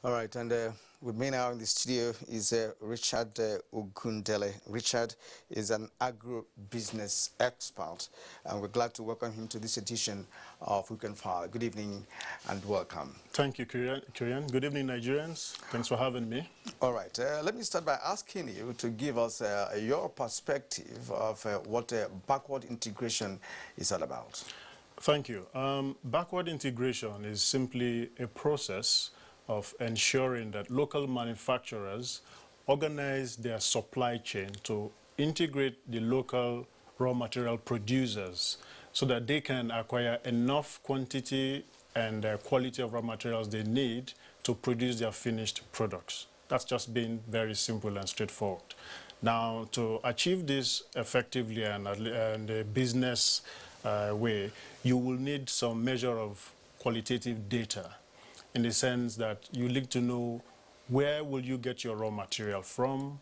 All right, and with me now in the studio is Richard Ogundele. Richard is an agro-business expert, and we're glad to welcome him to this edition of Who Can File. Good evening and welcome. Thank you, Kirian. Good evening, Nigerians. Thanks for having me. All right, let me start by asking you to give us your perspective of what backward integration is all about. Thank you. Backward integration is simply a process of ensuring that local manufacturers organize their supply chain to integrate the local raw material producers so that they can acquire enough quantity and quality of raw materials they need to produce their finished products. That's just being very simple and straightforward. Now, to achieve this effectively and a business way, you will need some measure of qualitative data, in the sense that you need to know where will you get your raw material from,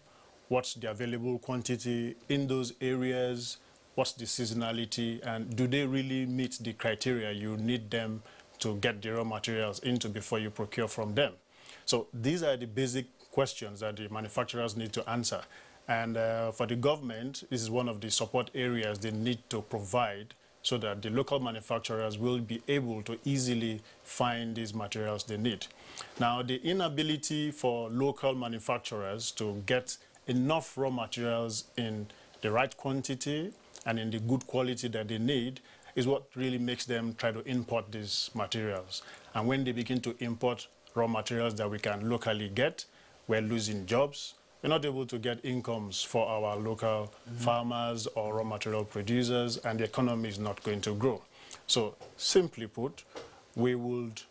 what's the available quantity in those areas, what's the seasonality, and do they really meet the criteria you need them to get the raw materials into before you procure from them. So these are the basic questions that the manufacturers need to answer. And for the government, this is one of the support areas they need to provide so that the local manufacturers will be able to easily find these materials they need. Now, the inability for local manufacturers to get enough raw materials in the right quantity and in the good quality that they need is what really makes them try to import these materials. And when they begin to import raw materials that we can locally get, we're losing jobs. We're not able to get incomes for our local farmers or raw material producers, and the economy is not going to grow. So simply put, we would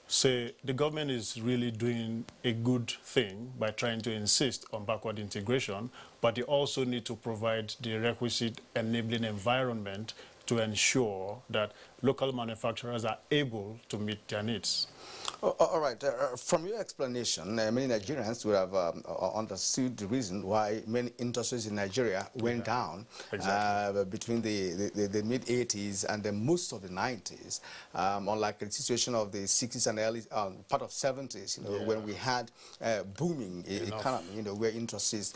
say the government is really doing a good thing by trying to insist on backward integration, but they also need to provide the requisite enabling environment to ensure that local manufacturers are able to meet their needs. All right. From your explanation, many Nigerians would have understood the reason why many industries in Nigeria went down between the mid-80s and then most of the 90s, unlike the situation of the 60s and early part of 70s, when we had booming economy, where industries,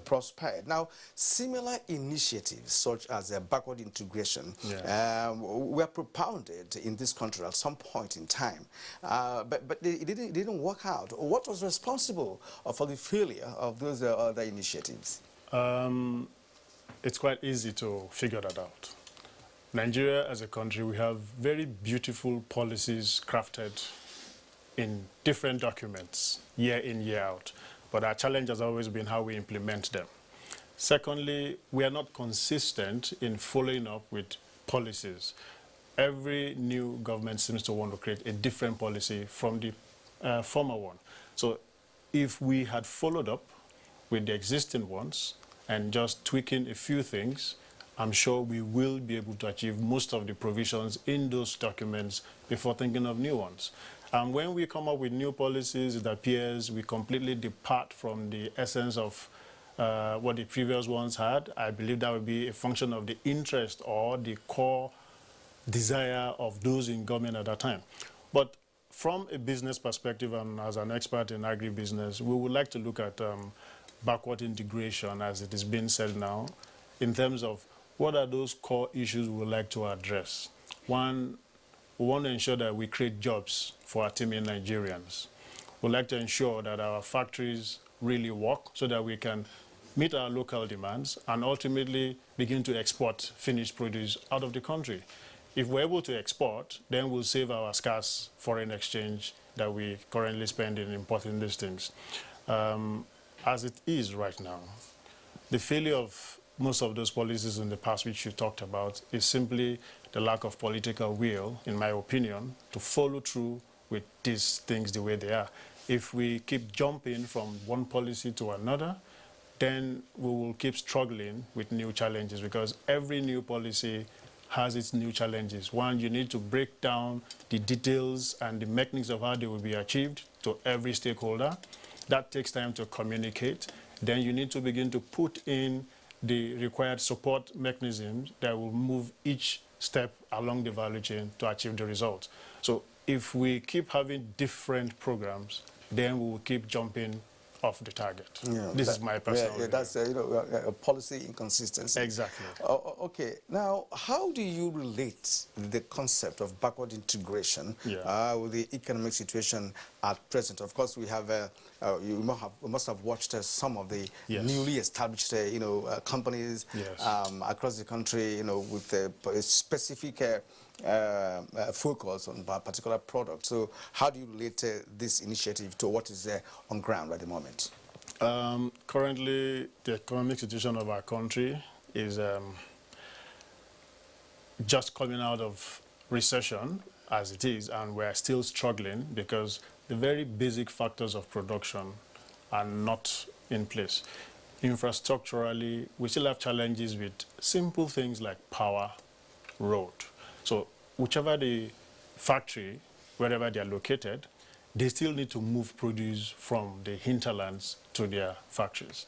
prospered. Now, similar initiatives such as backward integration were propounded in this country at some point in time. But it didn't work out. What was responsible for the failure of those other initiatives? It's quite easy to figure that out. Nigeria as a country, we have very beautiful policies crafted in different documents, year in, year out. But our challenge has always been how we implement them. Secondly, we are not consistent in following up with policies. Every new government seems to want to create a different policy from the former one. So if we had followed up with the existing ones and just tweaking a few things, I'm sure we will be able to achieve most of the provisions in those documents before thinking of new ones. And when we come up with new policies, it appears we completely depart from the essence of what the previous ones had. I believe that would be a function of the interest or the core desire of those in government at that time. But from a business perspective and as an expert in agribusiness, we would like to look at backward integration, as it is being said now, in terms of what are those core issues we would like to address. One, we want to ensure that we create jobs for our teeming Nigerians. We'd like to ensure that our factories really work so that we can meet our local demands and ultimately begin to export finished produce out of the country. If we're able to export, then we'll save our scarce foreign exchange that we currently spend in importing these things. As it is right now, the failure of most of those policies in the past, which you talked about, is simply the lack of political will, in my opinion, to follow through with these things the way they are. If we keep jumping from one policy to another, then we will keep struggling with new challenges, because every new policy has its new challenges. One, you need to break down the details and the mechanics of how they will be achieved to every stakeholder. That takes time to communicate. Then you need to begin to put in the required support mechanisms that will move each step along the value chain to achieve the result. So if we keep having different programs, then we will keep jumping off the target. Yeah, this is my personal view. That's a policy inconsistency. Exactly. Okay, now how do you relate the concept of backward integration with the economic situation at present? Of course, we have you must have watched some of the newly established companies across the country, with a specific focus on a particular product. So how do you relate this initiative to what is on ground at the moment? Currently, the economic situation of our country is just coming out of recession as it is, and we're still struggling because the very basic factors of production are not in place. Infrastructurally, we still have challenges with simple things like power, road. So whichever the factory, wherever they are located, they still need to move produce from the hinterlands to their factories.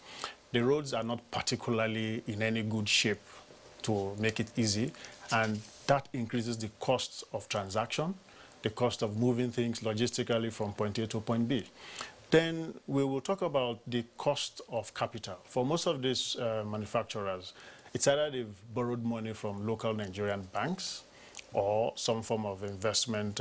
The roads are not particularly in any good shape to make it easy, and that increases the cost of transaction, the cost of moving things logistically from point A to point B. Then we will talk about the cost of capital. For most of these manufacturers, it's either they've borrowed money from local Nigerian banks or some form of investment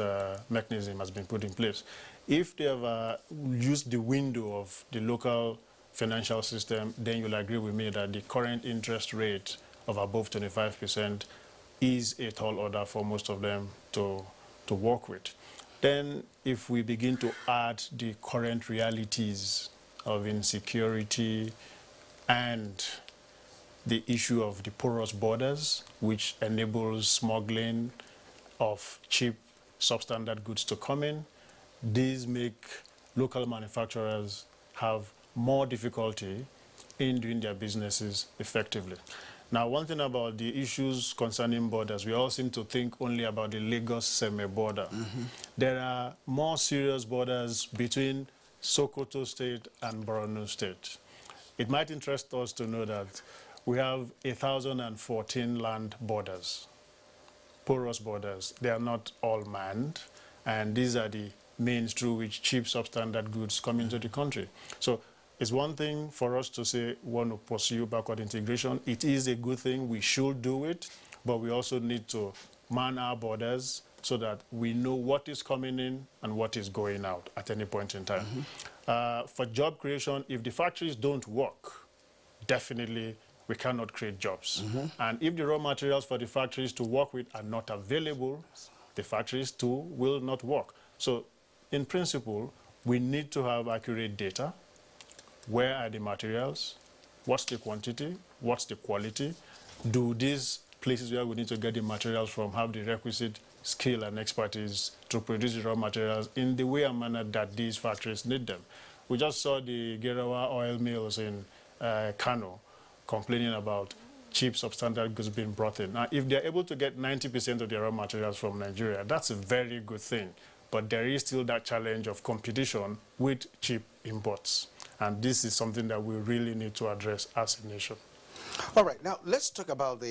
mechanism has been put in place. If they have used the window of the local financial system, then you'll agree with me that the current interest rate of above 25% is a tall order for most of them to work with. Then if we begin to add the current realities of insecurity and the issue of the porous borders, which enables smuggling of cheap substandard goods to come in, these make local manufacturers have more difficulty in doing their businesses effectively. Now, one thing about the issues concerning borders, we all seem to think only about the Lagos-Seme border. There are more serious borders between Sokoto State and Borno State. It might interest us to know that we have 1,014 land borders, porous borders. They are not all manned, and these are the means through which cheap substandard goods come into the country. So it's one thing for us to say we want to pursue backward integration. It is a good thing. We should do it, but we also need to man our borders so that we know what is coming in and what is going out at any point in time. For job creation, if the factories don't work, definitely we cannot create jobs. And if the raw materials for the factories to work with are not available, the factories too will not work. So in principle, we need to have accurate data. Where are the materials? What's the quantity? What's the quality? Do these places where we need to get the materials from have the requisite skill and expertise to produce the raw materials in the way and manner that these factories need them? We just saw the Gerawa oil mills in Kano complaining about cheap substandard goods being brought in. Now, if they're able to get 90% of their raw materials from Nigeria, that's a very good thing. But there is still that challenge of competition with cheap imports. And this is something that we really need to address as a nation. All right, now let's talk about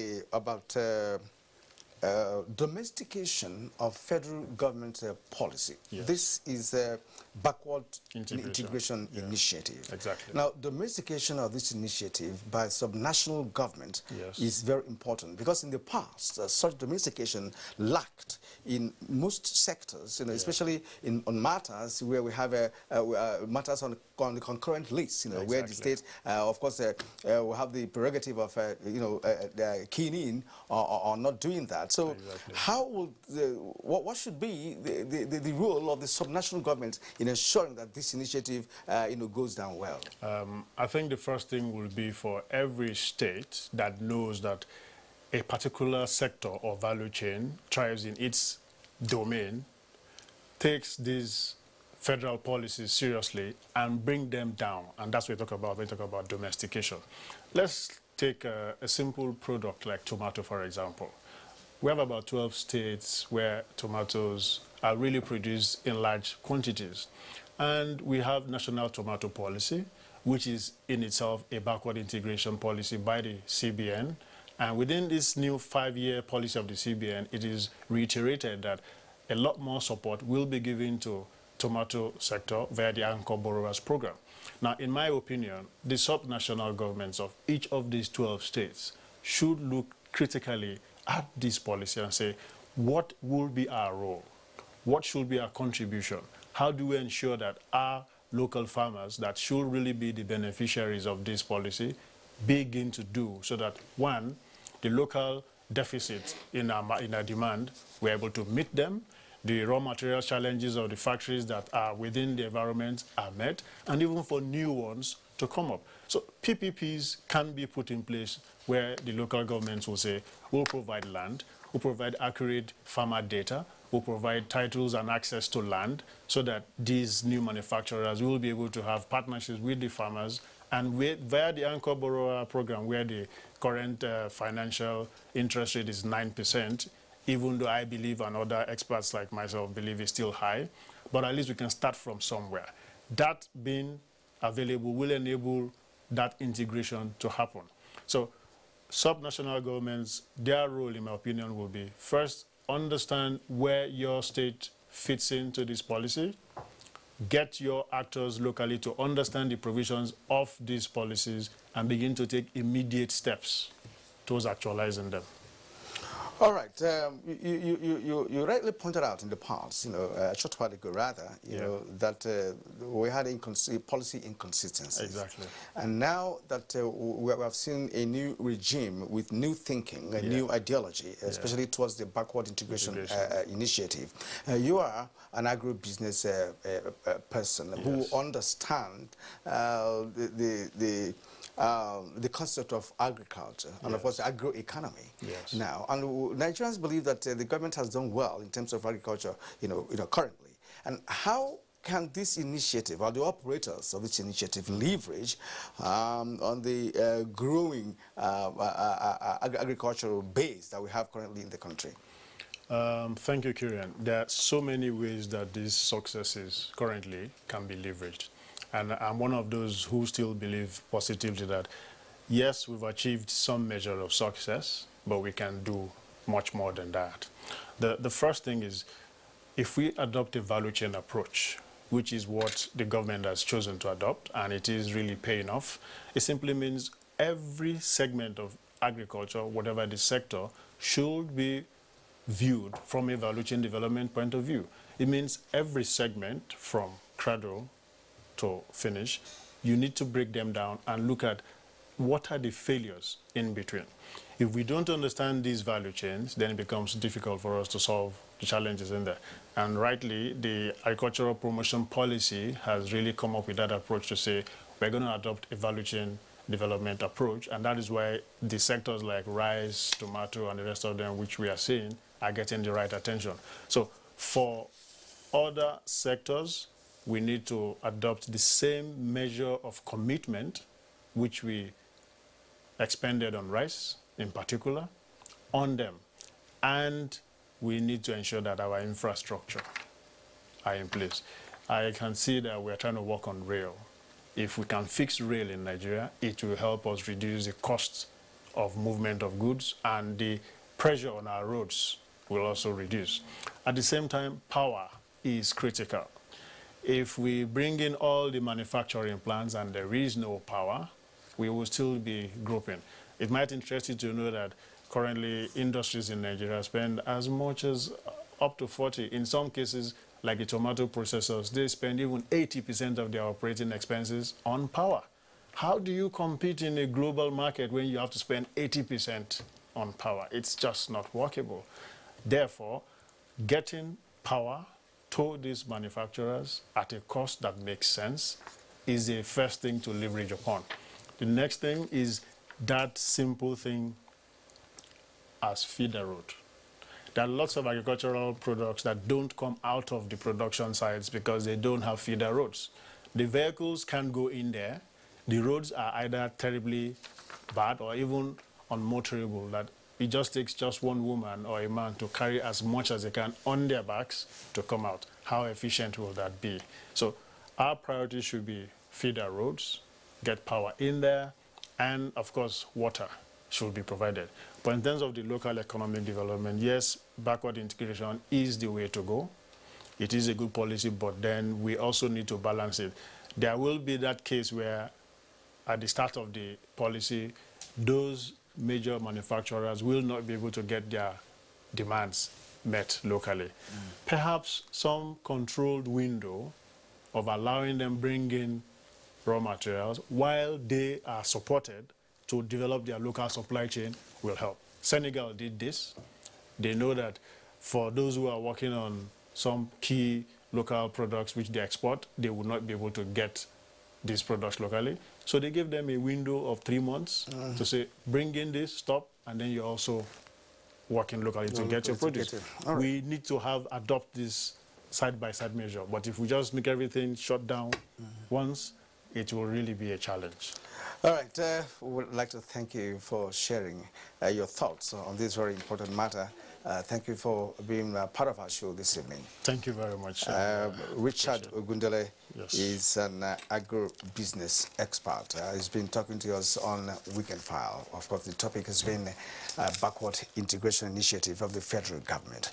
domestication of federal government policy. This is a backward integration initiative. Exactly. Now, domestication of this initiative by subnational government is very important because in the past, such domestication lacked in most sectors, especially on matters where we have matters on the concurrent list, where the state, of course, will have the prerogative of, keying in or not doing that. So how will what should be the role of the subnational government in ensuring that this initiative goes down well? I think the first thing will be for every state that knows that a particular sector or value chain thrives in its domain, takes these federal policies seriously and bring them down. And that's what we talk about when we talk about domestication. Let's take a simple product like tomato, for example. We have about 12 states where tomatoes are really produced in large quantities. And we have national tomato policy, which is in itself a backward integration policy by the CBN. And within this new 5-year policy of the CBN, it is reiterated that a lot more support will be given to tomato sector via the Anchor Borrowers Program. Now, in my opinion, the subnational governments of each of these 12 states should look critically at this policy and say, what will be our role? What should be our contribution? How do we ensure that our local farmers that should really be the beneficiaries of this policy begin to do so that, one, the local deficits in our demand, we're able to meet them, the raw material challenges of the factories that are within the environment are met, and even for new ones to come up. So PPPs can be put in place where the local governments will say, we'll provide land, we'll provide accurate farmer data, we'll provide titles and access to land so that these new manufacturers will be able to have partnerships with the farmers, and via the Anchor Borrower Program, where the current financial interest rate is 9%, even though I believe and other experts like myself believe it's still high, but at least we can start from somewhere. That being available will enable that integration to happen. So subnational governments, their role, in my opinion, will be first, understand where your state fits into this policy, get your actors locally to understand the provisions of these policies and begin to take immediate steps towards actualizing them. All right. You rightly pointed out in the past, a short while ago rather, you know, that we had policy inconsistencies. Exactly. And now that we have seen a new regime with new thinking, a new ideology, especially towards the backward integration initiative. You are an agro-business person who understands the concept of agriculture and of course the agro-economy now, and Nigerians believe that the government has done well in terms of agriculture, currently. And how can this initiative, or the operators of this initiative, leverage on the growing agricultural base that we have currently in the country? Thank you, Kieran. There are so many ways that these successes currently can be leveraged. And I'm one of those who still believe positively that, yes, we've achieved some measure of success, but we can do much more than that. The first thing is, if we adopt a value chain approach, which is what the government has chosen to adopt, and it is really paying off, it simply means every segment of agriculture, whatever the sector, should be viewed from a value chain development point of view. It means every segment from cradle to finish, you need to break them down and look at what are the failures in between. If we don't understand these value chains, then it becomes difficult for us to solve the challenges in there. And rightly, the agricultural promotion policy has really come up with that approach to say, we're going to adopt a value chain development approach, and that is why the sectors like rice, tomato, and the rest of them, which we are seeing, are getting the right attention. So for other sectors, we need to adopt the same measure of commitment which we expended on rice in particular, on them. And we need to ensure that our infrastructure are in place. I can see that we're trying to work on rail. If we can fix rail in Nigeria, it will help us reduce the cost of movement of goods, and the pressure on our roads will also reduce. At the same time, power is critical. If we bring in all the manufacturing plants and there is no power, we will still be groping. It might interest you to know that currently industries in Nigeria spend as much as up to 40. In some cases, like the tomato processors, they spend even 80% of their operating expenses on power. How do you compete in a global market when you have to spend 80% on power? It's just not workable. Therefore, getting power to these manufacturers at a cost that makes sense is the first thing to leverage upon. The next thing is that simple thing as feeder road. There are lots of agricultural products that don't come out of the production sites because they don't have feeder roads. The vehicles can't go in there. The roads are either terribly bad or even unmotorable, that it just takes just one woman or a man to carry as much as they can on their backs to come out. How efficient will that be? So our priority should be feeder roads, get power in there, and of course water should be provided. But in terms of the local economic development, yes, backward integration is the way to go. It is a good policy, but then we also need to balance it. There will be that case where at the start of the policy, those major manufacturers will not be able to get their demands met locally. Perhaps some controlled window of allowing them bring in raw materials while they are supported to develop their local supply chain will help. Senegal did this. They know that for those who are working on some key local products which they export, they will not be able to get these products locally. So they gave them a window of 3 months to say, bring in this, stop, and then you're also working locally to get your produce. Right. We need to adopt this side-by-side measure. But if we just make everything shut down once, it will really be a challenge. All right, we would like to thank you for sharing your thoughts on this very important matter. Thank you for being part of our show this evening. Thank you very much. Richard Ogundele Yes. is an agro-business expert. He's been talking to us on Weekend File. Of course, the topic has been backward integration initiative of the federal government.